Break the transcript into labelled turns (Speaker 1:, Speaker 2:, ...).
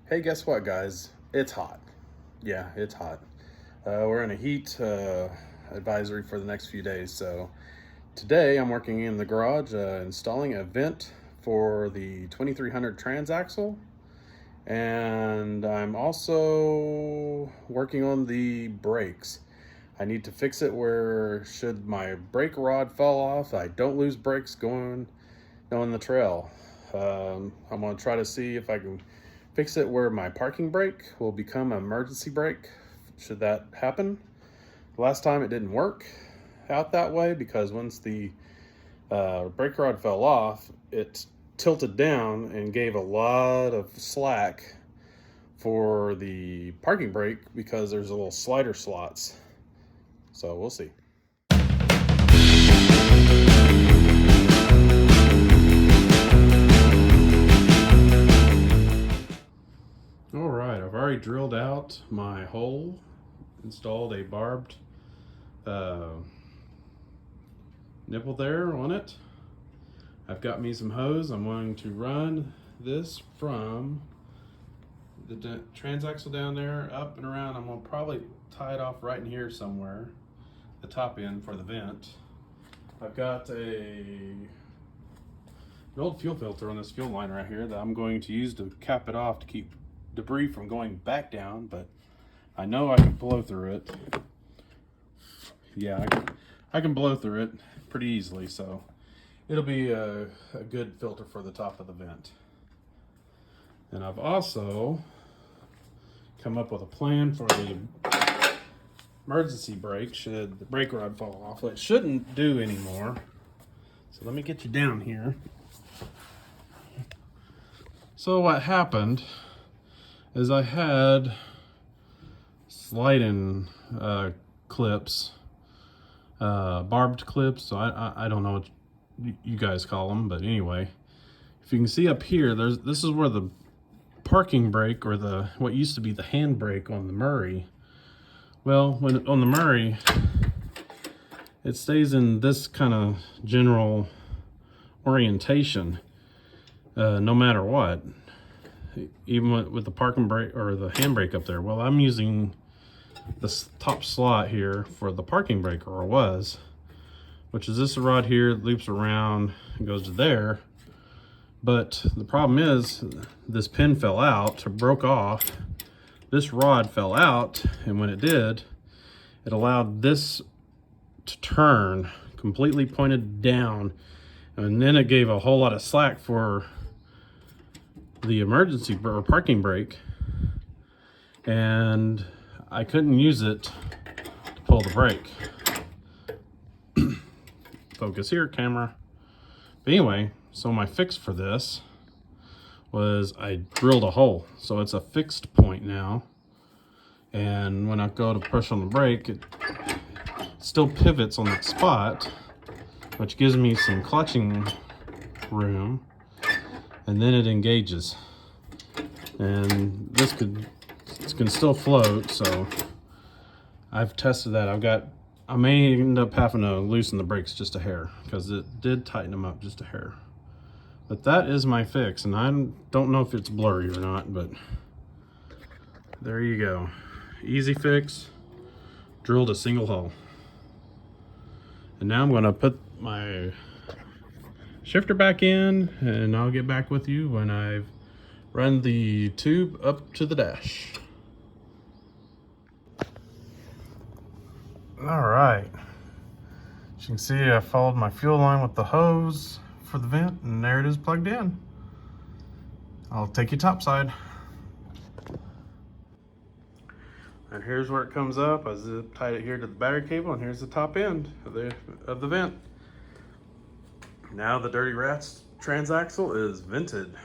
Speaker 1: Hey, guess what, guys? It's hot. Yeah, it's hot. We're in a heat advisory for the next few days. So today I'm working in the garage installing a vent for the 2300 transaxle. And I'm also working on the brakes. I need to fix it where should my brake rod fall off, I don't lose brakes going on the trail. I'm going to try to see if I can fix it where my parking brake will become an emergency brake should that happen. Last time it didn't work out that way because once the brake rod fell off, it tilted down and gave a lot of slack for the parking brake because there's a little slider slots. So we'll see. All right, I've already drilled out my hole, installed a barbed nipple there on it. I've got me some hose. I'm going to run this from the transaxle down there up and around. I'm going to probably tie it off right in here somewhere, the top end for the vent. I've got an old fuel filter on this fuel line right here that I'm going to use to cap it off to keep debris from going back down, but I know I can blow through it. Yeah, I can blow through it pretty easily, so it'll be a good filter for the top of the vent. And I've also come up with a plan for the emergency brake should the brake rod fall off. Well, it shouldn't do anymore. So let me get you down here. So what happened is I had sliding clips, barbed clips. So I don't know what you guys call them, but anyway, if you can see up here, this is where the parking brake, or the what used to be the hand brake on the Murray. Well, when on the Murray, it stays in this kind of general orientation, no matter what. Even with the parking brake or the handbrake up there. Well, I'm using this top slot here for the parking brake, or was, which is this rod here, loops around and goes to there. But the problem is this pin fell out or broke off. This rod fell out, and when it did, it allowed this to turn completely pointed down, and then it gave a whole lot of slack for the emergency or parking brake, and I couldn't use it to pull the brake. Focus here, camera. But anyway, so my fix for this was I drilled a hole, so it's a fixed point now, and when I go to push on the brake, it still pivots on that spot, which gives me some clutching room, and then it engages, and this can still float. So I've tested that. I may end up having to loosen the brakes just a hair because it did tighten them up just a hair. But that is my fix, and I don't know if it's blurry or not, but there you go. Easy fix, drilled a single hole. And now I'm gonna put my shifter back in, and I'll get back with you when I've run the tube up to the dash. All right, as you can see, I followed my fuel line with the hose for the vent, and there it is plugged in. I'll take you topside. And here's where it comes up. I zip tied it here to the battery cable, and here's the top end of the vent. Now the Dirty Rats transaxle is vented.